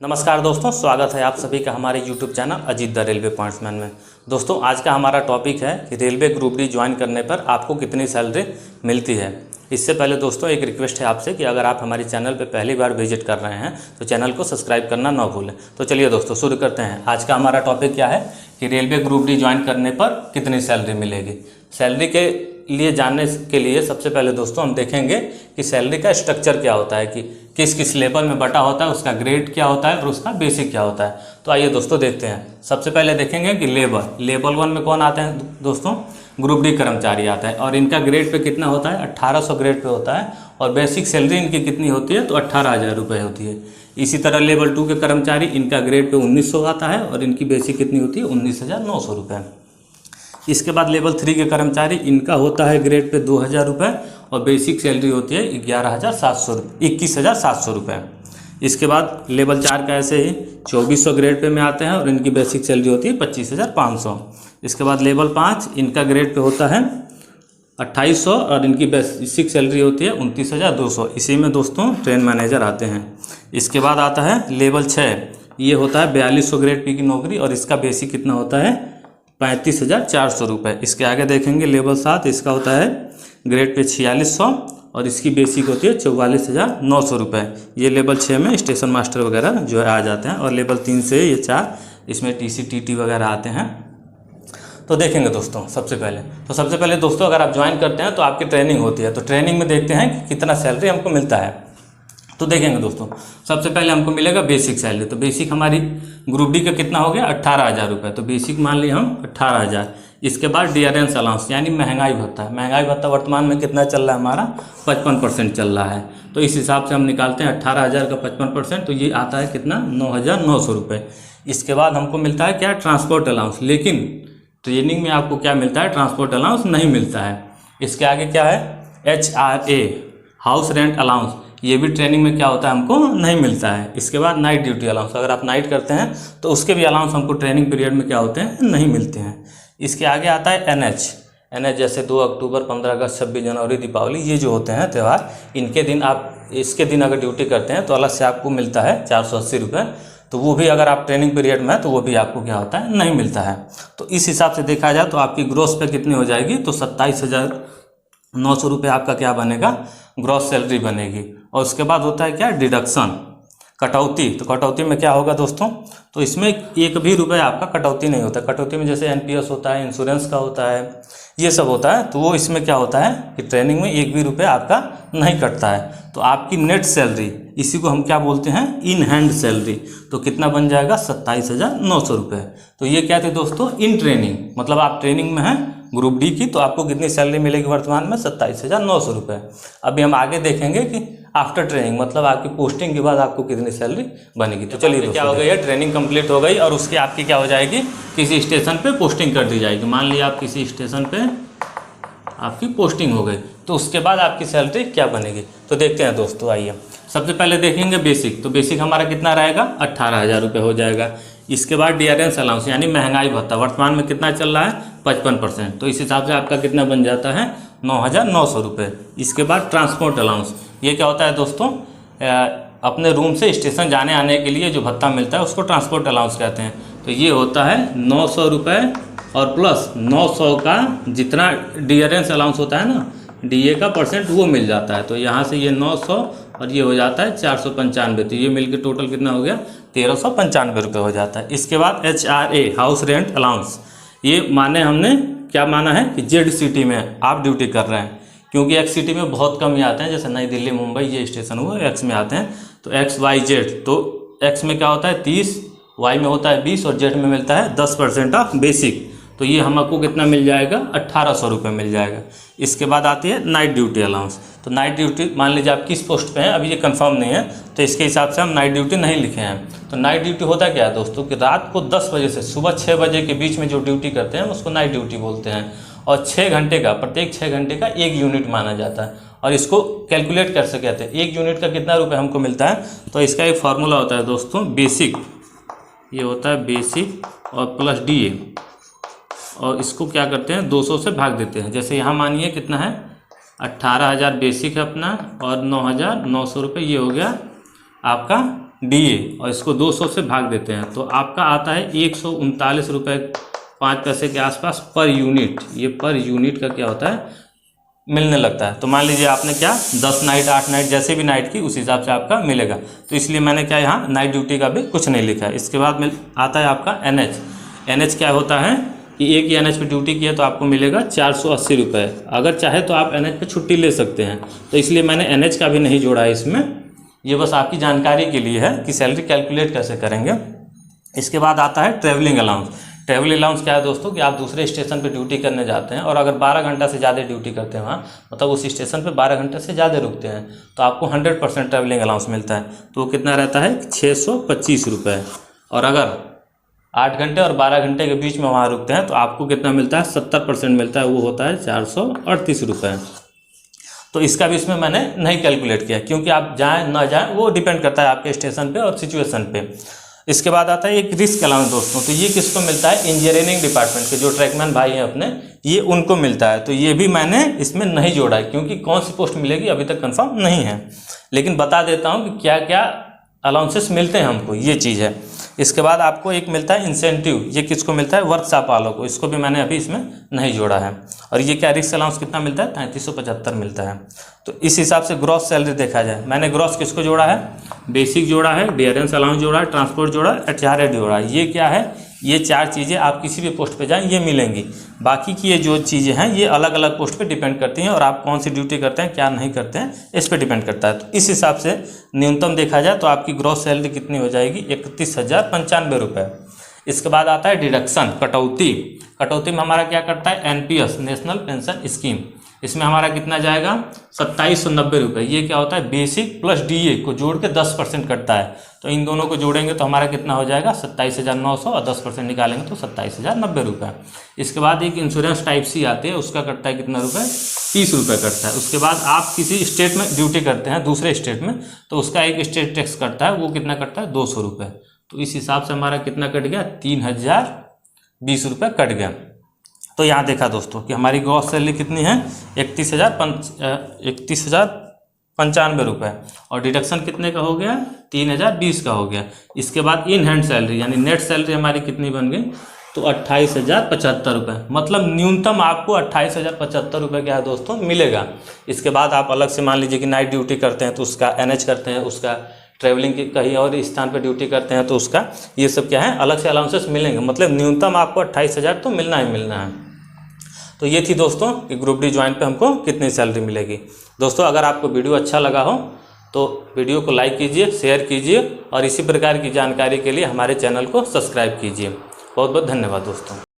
नमस्कार दोस्तों, स्वागत है आप सभी का हमारे YouTube channel Ajit the railway pointsman में। दोस्तों, आज का हमारा टॉपिक है कि रेलवे ग्रुप डी ज्वाइन करने पर आपको कितनी सैलरी मिलती है। इससे पहले दोस्तों एक रिक्वेस्ट है आपसे कि अगर आप हमारे चैनल पर पहली बार विजिट कर रहे हैं तो चैनल को सब्सक्राइब करना ना भूलें। तो चलिए दोस्तों शुरू करते हैं। आज का हमारा टॉपिक क्या है कि रेलवे ग्रुप डी ज्वाइन करने पर कितनी सैलरी मिलेगी। सैलरी के लिए जानने के लिए सबसे पहले दोस्तों हम देखेंगे कि सैलरी का स्ट्रक्चर क्या होता है, कि किस किस लेवल में बटा होता है, उसका ग्रेड क्या होता है और उसका बेसिक क्या होता है। तो आइए दोस्तों देखते हैं। सबसे पहले देखेंगे कि लेवल 1 में कौन आते हैं दोस्तों, ग्रुप डी कर्मचारी आता है और इनका ग्रेड पे कितना होता है, 1800 ग्रेड पे होता है और बेसिक सैलरी इनकी कितनी होती है तो 18,000 रुपये होती है। इसी तरह लेवल 2 के कर्मचारी, इनका ग्रेड पे 1900 आता है और इनकी बेसिक कितनी होती है 19,900 रुपये। इसके बाद लेवल 3 के कर्मचारी, इनका होता है ग्रेड पे 2,000 रुपये और बेसिक सैलरी होती है 21,700 रुपये। इसके बाद लेवल 4 का ऐसे ही 2400 ग्रेड पे में आते हैं और इनकी बेसिक सैलरी होती है 25,500। इसके बाद लेवल 5, इनका ग्रेड पे होता है 2800 और इनकी बेसिक सैलरी होती है 29,200। इसी में दोस्तों ट्रेन मैनेजर आते हैं। इसके बाद आता है लेवल 6, ये होता है 4200 ग्रेड पे की नौकरी और इसका बेसिक कितना होता है 35,400 रुपये। इसके आगे देखेंगे लेवल 7, इसका होता है ग्रेड पे 4600 और इसकी बेसिक होती है 44,900 रुपये। ये लेवल 6 में स्टेशन मास्टर वगैरह जो है आ जाते हैं और लेवल 3 से ये 4 इसमें टीसी टीटी वगैरह आते हैं। तो देखेंगे दोस्तों सबसे पहले दोस्तों अगर आप ज्वाइन करते हैं तो आपकी ट्रेनिंग होती है। तो ट्रेनिंग में देखते हैं कि कितना सैलरी हमको मिलता है। तो देखेंगे दोस्तों, सबसे पहले हमको मिलेगा बेसिक सैलरी। तो बेसिक हमारी ग्रुप डी का कितना हो गया 18,000 रुपये। तो बेसिक मान लिया हम 18,000। इसके बाद डियरेंस अलाउंस यानी महंगाई भत्ता। महंगाई भत्ता वर्तमान में कितना चल रहा है हमारा 55% चल रहा है। तो इस हिसाब से हम निकालते हैं 18,000 का 55%, तो ये आता है कितना 9,900 रुपये। इसके बाद हमको मिलता है क्या ट्रांसपोर्ट अलाउंस, लेकिन ट्रेनिंग में आपको क्या मिलता है ट्रांसपोर्ट अलाउंस नहीं मिलता है। इसके आगे क्या है HRA हाउस रेंट अलाउंस, ये भी ट्रेनिंग में क्या होता है हमको नहीं मिलता है। इसके बाद नाइट ड्यूटी अलाउंस, अगर आप नाइट करते हैं तो उसके भी अलाउंस हमको ट्रेनिंग पीरियड में क्या होते हैं नहीं मिलते हैं। इसके आगे आता है NH जैसे 2 अक्टूबर 15 अगस्त 26 जनवरी दीपावली, ये जो होते हैं त्यौहार, इनके दिन आप इसके दिन अगर ड्यूटी करते हैं तो अलग से आपको मिलता है 480 रुपये। तो वो भी अगर आप ट्रेनिंग पीरियड में है तो वो भी आपको क्या होता है नहीं मिलता है। तो इस हिसाब से देखा जाए तो आपकी ग्रोस पे कितनी हो जाएगी तो 27,900 रुपये आपका क्या बनेगा ग्रॉस सैलरी बनेगी। और उसके बाद होता है क्या डिडक्शन कटौती। तो कटौती में क्या होगा दोस्तों, तो इसमें एक भी रुपये आपका कटौती नहीं होता। कटौती में जैसे NPS होता है, इंश्योरेंस का होता है, ये सब होता है। तो वो इसमें क्या होता है कि ट्रेनिंग में एक भी रुपये आपका नहीं कटता है। तो आपकी नेट सैलरी, इसी को हम क्या बोलते हैं इन हैंड सैलरी, तो कितना बन जाएगा 27,900 रुपये। तो ये क्या थे दोस्तों इन ट्रेनिंग, मतलब आप ट्रेनिंग में हैं ग्रुप डी की, तो आपको कितनी सैलरी मिलेगी वर्तमान में 27,900 रुपये। अभी हम आगे देखेंगे कि आफ्टर ट्रेनिंग मतलब आपकी पोस्टिंग के बाद आपको कितनी सैलरी बनेगी। तो चलिए क्या हो गई है ट्रेनिंग कंप्लीट हो गई और उसकी आपकी क्या हो जाएगी किसी स्टेशन पे पोस्टिंग कर दी जाएगी। मान लिया आप किसी स्टेशन पे आपकी पोस्टिंग हो गई, तो उसके बाद आपकी सैलरी क्या बनेगी। तो देखते हैं दोस्तों, आइए सबसे पहले देखेंगे बेसिक। तो बेसिक हमारा कितना रहेगा 18,000 रुपये हो जाएगा। इसके बाद डियरेंस अलाउंस यानी महंगाई भत्ता, वर्तमान में कितना चल रहा है 55%, तो इस हिसाब से आपका कितना बन जाता है 9,900 रुपये। इसके बाद ट्रांसपोर्ट अलाउंस, ये क्या होता है दोस्तों अपने रूम से स्टेशन जाने आने के लिए जो भत्ता मिलता है उसको ट्रांसपोर्ट अलाउंस कहते हैं। तो ये होता है 900 रुपये और प्लस 900 का जितना डियरेंस अलाउंस होता है ना DA का परसेंट वो मिल जाता है। तो यहाँ से ये 900 और ये हो जाता है 495, तो ये मिलकर टोटल कितना हो गया 1,395 रुपये हो जाता है। इसके बाद HRA हाउस रेंट अलाउंस, ये माने हमने क्या माना है कि जेड सिटी में आप ड्यूटी कर रहे हैं, क्योंकि X सिटी में बहुत कम ही आते हैं, जैसे नई दिल्ली मुंबई ये स्टेशन हुआ X में आते हैं। तो XYZ, तो X में क्या होता है 30, Y में होता है 20 और Z में मिलता है 10% ऑफ बेसिक। तो ये हमको कितना मिल जाएगा 1,800 रुपये मिल जाएगा। इसके बाद आती है नाइट ड्यूटी अलाउंस। तो नाइट ड्यूटी मान लीजिए आप किस पोस्ट पे हैं अभी ये कंफर्म नहीं है, तो इसके हिसाब से हम नाइट ड्यूटी नहीं लिखे हैं। तो नाइट ड्यूटी होता क्या है दोस्तों कि रात को 10 बजे से सुबह 6 बजे के बीच में जो ड्यूटी करते हैं उसको नाइट ड्यूटी बोलते हैं। और 6 घंटे का, प्रत्येक 6 घंटे का 1 यूनिट माना जाता है। और इसको कैलकुलेट कर सकते हैं 1 यूनिट का कितना रुपये हमको मिलता है। तो इसका एक फार्मूला होता है दोस्तों बेसिक, ये होता है बेसिक और प्लस DA, और इसको क्या करते हैं 200 से भाग देते हैं। जैसे यहाँ मानिए कितना है 18,000 बेसिक है अपना और 9,900 रुपये, ये हो गया आपका DA और इसको 200 से भाग देते हैं तो आपका आता है 139 रुपये 5 पैसे के आसपास पर यूनिट। ये पर यूनिट का क्या होता है, मिलने लगता है। तो मान लीजिए आपने क्या 10 नाइट 8 नाइट जैसे भी नाइट की उस हिसाब से आपका मिलेगा। तो इसलिए मैंने क्या यहाँ नाइट ड्यूटी का भी कुछ नहीं लिखा है। इसके बाद आता है आपका NH क्या होता है कि एक ही NH पे ड्यूटी किया तो आपको मिलेगा 480 रुपये। अगर चाहे तो आप NH पे छुट्टी ले सकते हैं, तो इसलिए मैंने NH का भी नहीं जोड़ा है इसमें। ये बस आपकी जानकारी के लिए है कि सैलरी कैलकुलेट कैसे करेंगे। इसके बाद आता है ट्रैवलिंग अलाउंस। ट्रैवल अलाउंस क्या है दोस्तों कि आप दूसरे स्टेशन पे ड्यूटी करने जाते हैं और अगर 12 घंटा से ज़्यादा ड्यूटी करते हैं वहाँ, मतलब उस स्टेशन पे 12 घंटे से ज़्यादा रुकते हैं, तो आपको 100% ट्रैवलिंग अलाउंस मिलता है। तो वो कितना रहता है 625 रुपये। और अगर 8 घंटे और 12 घंटे के बीच में वहाँ रुकते हैं तो आपको कितना मिलता है 70% मिलता है, वो होता है 438 रुपये। तो इसका भी इसमें मैंने नहीं कैलकुलेट किया, क्योंकि आप जाएँ ना जाएँ वो डिपेंड करता है आपके स्टेशन पे और सिचुएशन पे। इसके बाद आता है एक रिस्क अलाउंस दोस्तों। तो ये किसको मिलता है, इंजीनियरिंग डिपार्टमेंट के जो ट्रैकमैन भाई हैं अपने, ये उनको मिलता है। तो ये भी मैंने इसमें नहीं जोड़ा है, क्योंकि कौन सी पोस्ट मिलेगी अभी तक कंफर्म नहीं है, लेकिन बता देता हूँ कि क्या क्या अलाउंसेस मिलते हैं हमको, ये चीज़ है। इसके बाद आपको एक मिलता है इंसेंटिव। ये किसको मिलता है, वर्कशॉप वालों को। इसको भी मैंने अभी इसमें नहीं जोड़ा है। और ये क्या रिस्क अलाउंस कितना मिलता है 3375 मिलता है। तो इस हिसाब से ग्रॉस सैलरी देखा जाए, मैंने ग्रॉस किसको जोड़ा है, बेसिक जोड़ा है, डियरेंस अलाउंस जोड़ा है, ट्रांसपोर्ट जोड़ा है, HRA जोड़ा है। ये क्या है, ये 4 चीज़ें आप किसी भी पोस्ट पे जाएं ये मिलेंगी। बाकी की ये जो चीज़ें हैं ये अलग अलग पोस्ट पे डिपेंड करती हैं और आप कौन सी ड्यूटी करते हैं क्या नहीं करते हैं इस पे डिपेंड करता है। तो इस हिसाब से न्यूनतम देखा जाए तो आपकी ग्रॉस सैलरी कितनी हो जाएगी 31,095 रुपये। इसके बाद आता है डिडक्शन, कटौती। कटौती में हमारा क्या करता है NPS, नेशनल पेंशन स्कीम। इसमें हमारा कितना जाएगा 2790 रुपये। ये क्या होता है, बेसिक प्लस DA को जोड़ के 10% कटता है। तो इन दोनों को जोड़ेंगे तो हमारा कितना हो जाएगा 27,900 और 10% निकालेंगे तो 27,090 रुपये। इसके बाद एक इंश्योरेंस टाइप सी आती है, उसका कटता है कितना रुपये 30 रुपये कटता है। उसके बाद आप किसी स्टेट में ड्यूटी करते हैं दूसरे स्टेट में, तो उसका एक स्टेट टैक्स कटता है, वो कितना कटता है 200 रुपये। तो इस हिसाब से हमारा कितना कट गया 3020 रुपये कट गया। तो यहाँ देखा दोस्तों कि हमारी ग्रॉस सैलरी कितनी है 31,095 रुपये और डिडक्शन कितने का हो गया 3020 का हो गया। इसके बाद इन हैंड सैलरी यानी नेट सैलरी हमारी कितनी बन गई तो 28,075 रुपये। मतलब न्यूनतम आपको 28,075 रुपये क्या है दोस्तों मिलेगा। इसके बाद आप अलग से मान लीजिए कि नाइट ड्यूटी करते हैं तो उसका NH करते हैं, उसका ट्रैवलिंग की कहीं और स्थान पर ड्यूटी करते हैं तो उसका ये सब क्या है अलग से अलाउंसेस मिलेंगे। मतलब न्यूनतम आपको 28,000 तो मिलना ही मिलना है। तो ये थी दोस्तों कि ग्रुप डी ज्वाइन पे हमको कितनी सैलरी मिलेगी। दोस्तों अगर आपको वीडियो अच्छा लगा हो तो वीडियो को लाइक कीजिए, शेयर कीजिए और इसी प्रकार की जानकारी के लिए हमारे चैनल को सब्सक्राइब कीजिए। बहुत बहुत धन्यवाद दोस्तों।